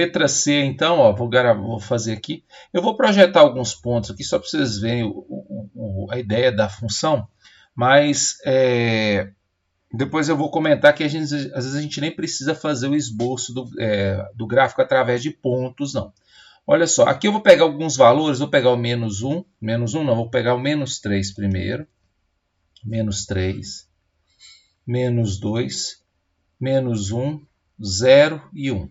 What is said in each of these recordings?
Letra C, então, ó, vou fazer aqui. Eu vou projetar alguns pontos aqui, só para vocês verem a ideia da função, mas depois eu vou comentar que às vezes a gente nem precisa fazer o esboço do gráfico através de pontos, não. Olha só, aqui eu vou pegar alguns valores, vou pegar o menos 1 não, vou pegar o menos 3 primeiro, menos 3, menos 2, menos 1, 0 e 1.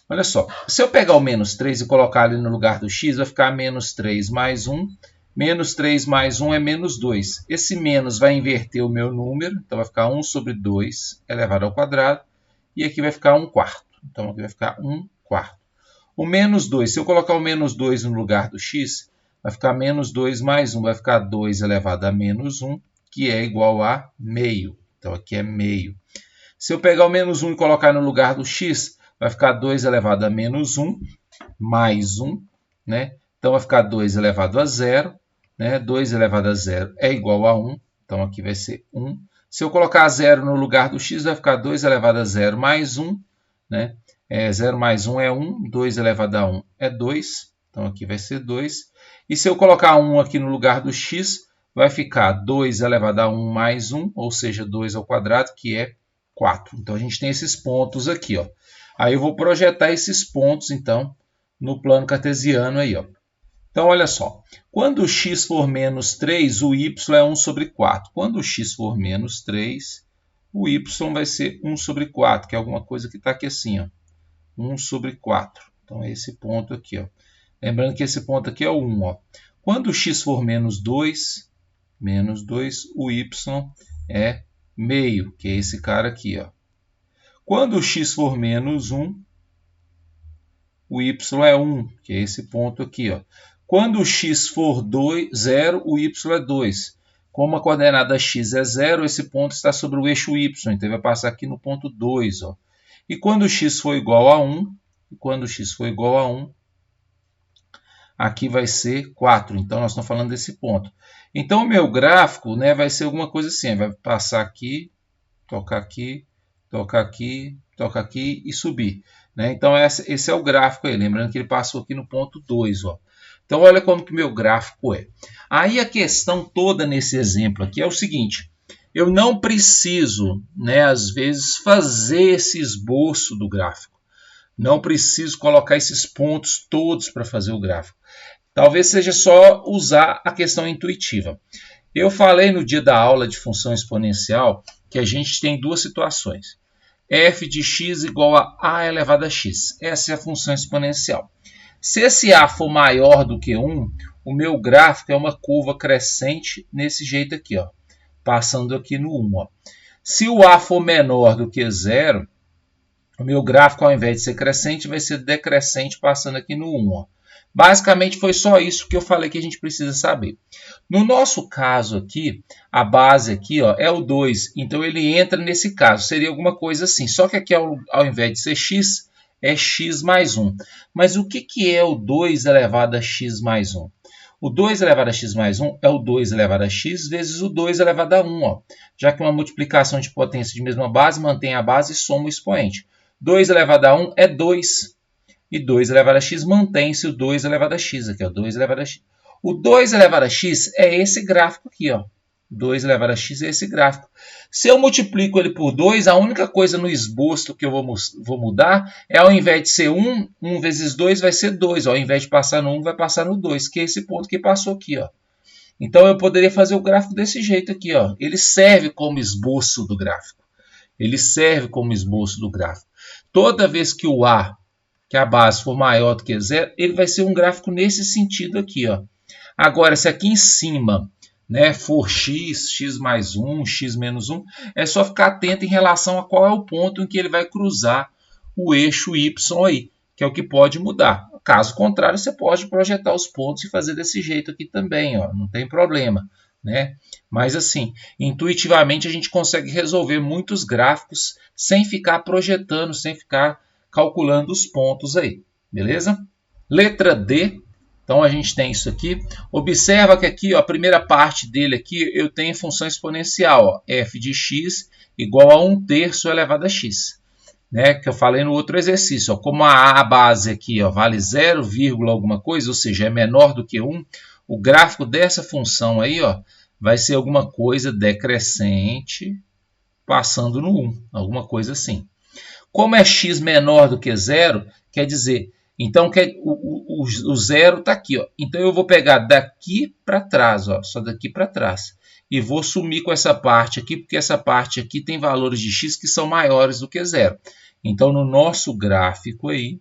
Olha só, se eu pegar o menos 3 e colocar ali no lugar do x, vai ficar menos 3 mais 1. Menos 3 mais 1 é menos 2. Esse menos vai inverter o meu número, então vai ficar 1 sobre 2 elevado ao quadrado. E aqui vai ficar 1 quarto. Então aqui vai ficar 1 quarto. O menos 2, se eu colocar o menos 2 no lugar do x, vai ficar menos 2 mais 1, vai ficar 2 elevado a menos 1, que é igual a meio. Então aqui é meio. Se eu pegar o menos 1 e colocar no lugar do x, vai ficar 2 elevado a menos 1, mais 1, né? Então vai ficar 2 elevado a 0, né? 2 elevado a 0 é igual a 1, então aqui vai ser 1. Se eu colocar 0 no lugar do x, vai ficar 2 elevado a 0 mais 1, né? 0 mais 1 é 1, 2 elevado a 1 é 2, então aqui vai ser 2. E se eu colocar 1 aqui no lugar do x, vai ficar 2 elevado a 1 mais 1, ou seja, 2 ao quadrado, que é 4. Então a gente tem esses pontos aqui, ó. Aí eu vou projetar esses pontos, então, no plano cartesiano aí, ó. Então, olha só. Quando o x for menos 3, o y é 1 sobre 4. Quando o x for menos 3, o y vai ser 1 sobre 4, que é alguma coisa que está aqui assim, ó. 1 sobre 4. Então, é esse ponto aqui, ó. Lembrando que esse ponto aqui é o 1, ó. Quando o x for menos 2, o y é meio, que é esse cara aqui, ó. Quando o x for menos 1, o y é 1, que é esse ponto aqui, ó. Quando o x for 0, o y é 2. Como a coordenada x é 0, esse ponto está sobre o eixo y, então vai passar aqui no ponto 2, ó. E quando o x for igual a 1, aqui vai ser 4. Então, nós estamos falando desse ponto. Então, o meu gráfico, né, vai ser alguma coisa assim. Vai passar aqui, tocar aqui, tocar aqui, tocar aqui e subir, né? Então, esse é o gráfico aí. Lembrando que ele passou aqui no ponto 2, ó. Então, olha como que meu gráfico é. Aí, a questão toda nesse exemplo aqui é o seguinte. Eu não preciso, né, às vezes, fazer esse esboço do gráfico. Não preciso colocar esses pontos todos para fazer o gráfico. Talvez seja só usar a questão intuitiva. Eu falei no dia da aula de função exponencial que a gente tem duas situações. F de x igual a elevado a x. Essa é a função exponencial. Se esse a for maior do que 1, o meu gráfico é uma curva crescente nesse jeito aqui, ó, passando aqui no 1. Ó. Se o a for menor do que 0, o meu gráfico, ao invés de ser crescente, vai ser decrescente, passando aqui no 1. Ó. Basicamente, foi só isso que eu falei que a gente precisa saber. No nosso caso aqui, a base aqui, ó, é o 2. Então, ele entra nesse caso. Seria alguma coisa assim. Só que aqui, ao invés de ser x, é x mais 1. Mas o que é o 2 elevado a x mais 1? O 2 elevado a x mais 1 é o 2 elevado a x vezes o 2 elevado a 1. Ó. Já que uma multiplicação de potência de mesma base mantém a base e soma o expoente. 2 elevado a 1 é 2. E 2 elevado a x mantém-se o 2 elevado a x. Aqui, ó, 2 elevado a x. O 2 elevado a x é esse gráfico aqui, ó. 2 elevado a x é esse gráfico. Se eu multiplico ele por 2, a única coisa no esboço que eu vou mudar é, ao invés de ser 1, 1 vezes 2 vai ser 2. Ó. Ao invés de passar no 1, vai passar no 2, que é esse ponto que passou aqui. Ó. Então, eu poderia fazer o gráfico desse jeito aqui. Ó. Ele serve como esboço do gráfico. Toda vez que o a, que a base for maior do que 0, ele vai ser um gráfico nesse sentido aqui. Ó. Agora, se aqui em cima, né, for x, x mais 1, x menos 1, é só ficar atento em relação a qual é o ponto em que ele vai cruzar o eixo y aí, que é o que pode mudar. Caso contrário, você pode projetar os pontos e fazer desse jeito aqui também, ó, não tem problema. Né? Mas assim, intuitivamente a gente consegue resolver muitos gráficos sem ficar projetando, sem ficar calculando os pontos aí, beleza? Letra D, então a gente tem isso aqui. Observa que aqui, ó, a primeira parte dele aqui, eu tenho função exponencial, ó, f de x igual a 1/3 elevado a x. né, que eu falei no outro exercício. Ó, como a base aqui ó, vale 0, alguma coisa, ou seja, é menor do que 1, o gráfico dessa função aí ó, vai ser alguma coisa decrescente passando no 1, alguma coisa assim. Como é x menor do que 0, quer dizer, então o 0 está aqui. Ó. Então eu vou pegar daqui para trás, ó, só daqui para trás. E vou sumir com essa parte aqui, porque essa parte aqui tem valores de x que são maiores do que 0. Então no nosso gráfico aí,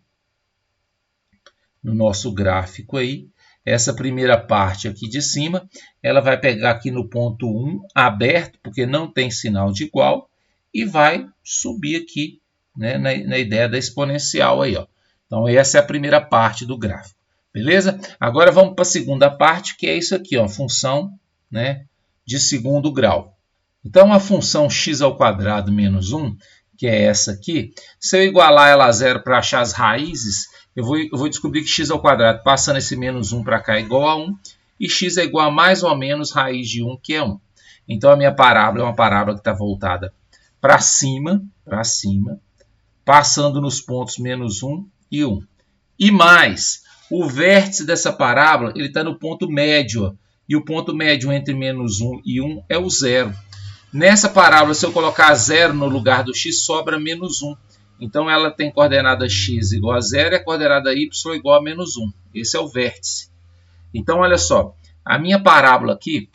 essa primeira parte aqui de cima, ela vai pegar aqui no ponto 1, aberto, porque não tem sinal de igual, e vai subir aqui, né, na ideia da exponencial aí, ó. Então essa é a primeira parte do gráfico, beleza? Agora vamos para a segunda parte, que é isso aqui, ó, função, né, de segundo grau. Então a função x ao quadrado menos 1, que é essa aqui, se eu igualar ela a zero para achar as raízes, eu vou descobrir que x ao quadrado, passando esse menos 1 para cá, é igual a 1, e x é igual a mais ou menos raiz de 1, que é 1. Então a minha parábola é uma parábola que está voltada para cima, passando nos pontos menos 1 e 1. E mais, o vértice dessa parábola está no ponto médio, ó, e o ponto médio entre menos 1 e 1 é o 0. Nessa parábola, se eu colocar 0 no lugar do x, sobra menos 1. Então ela tem coordenada x igual a 0 e a coordenada y igual a menos 1. Esse é o vértice. Então olha só, a minha parábola aqui,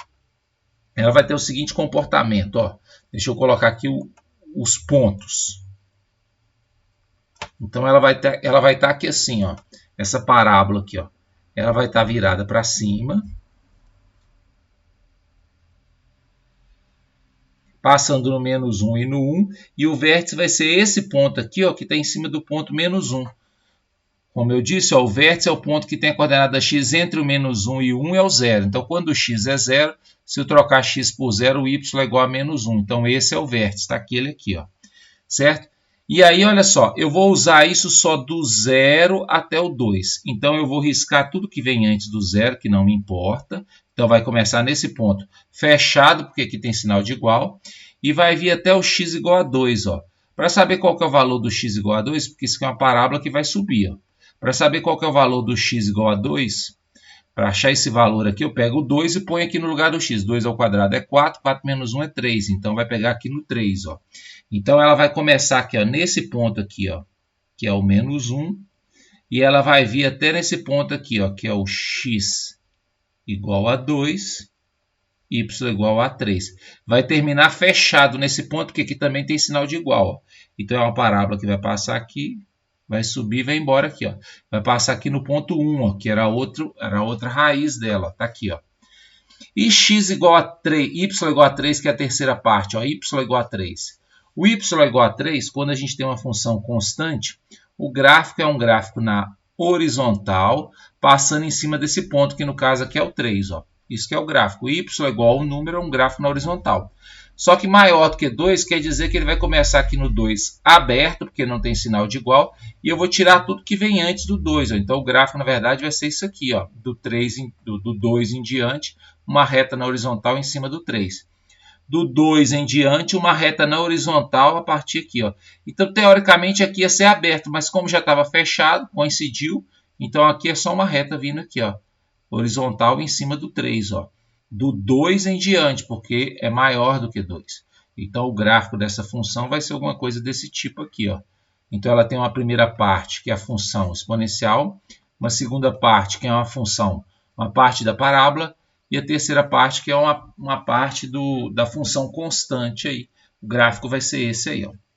ela vai ter o seguinte comportamento. Ó. Deixa eu colocar aqui os pontos. Então ela vai estar aqui assim, ó. Essa parábola aqui, ó. Ela vai estar virada para cima, passando no menos 1 e no 1, e o vértice vai ser esse ponto aqui, ó, que está em cima do ponto menos 1. Como eu disse, ó, o vértice é o ponto que tem a coordenada x entre o menos 1 e o 1 é o 0. Então, quando o x é 0, se eu trocar x por 0, o y é igual a menos 1. Então, esse é o vértice, está aquele aqui, ó, certo? E aí, olha só, eu vou usar isso só do 0 até o 2. Então, eu vou riscar tudo que vem antes do 0, que não me importa. Então, vai começar nesse ponto fechado, porque aqui tem sinal de igual. E vai vir até o x igual a 2. Para saber qual que é o valor do x igual a 2, porque isso aqui é uma parábola que vai subir. Para saber qual que é o valor do x igual a 2, para achar esse valor aqui, eu pego o 2 e ponho aqui no lugar do x. 2 ao quadrado é 4, 4 menos 1 é 3. Então, vai pegar aqui no 3. Ó. Então, ela vai começar aqui ó, nesse ponto aqui, ó, que é o menos 1. E ela vai vir até nesse ponto aqui, ó, que é o x igual a 2, y igual a 3. Vai terminar fechado nesse ponto, porque aqui também tem sinal de igual. Ó. Então, é uma parábola que vai passar aqui, vai subir e vai embora aqui. Ó. Vai passar aqui no ponto 1, ó, que era a outra raiz dela. Está aqui. Ó. E x igual a 3, y igual a 3, que é a terceira parte. Ó, y igual a 3. O y igual a 3, quando a gente tem uma função constante, o gráfico é um gráfico na horizontal, passando em cima desse ponto, que no caso aqui é o 3. Ó. Isso que é o gráfico. Y igual ao número é um gráfico na horizontal. Só que maior do que 2 quer dizer que ele vai começar aqui no 2 aberto, porque não tem sinal de igual, e eu vou tirar tudo que vem antes do 2. Ó. Então o gráfico, na verdade, vai ser isso aqui, ó, do 2 em diante, uma reta na horizontal em cima do 3. Do 2 em diante, uma reta na horizontal a partir aqui. Ó. Então, teoricamente, aqui ia ser aberto, mas como já estava fechado, coincidiu, então aqui é só uma reta vindo aqui, ó, horizontal em cima do 3. Ó. Do 2 em diante, porque é maior do que 2. Então, o gráfico dessa função vai ser alguma coisa desse tipo aqui. Ó. Então, ela tem uma primeira parte, que é a função exponencial, uma segunda parte, que é uma parte da parábola, e a terceira parte, que é uma parte da função constante aí. O gráfico vai ser esse aí. Ó.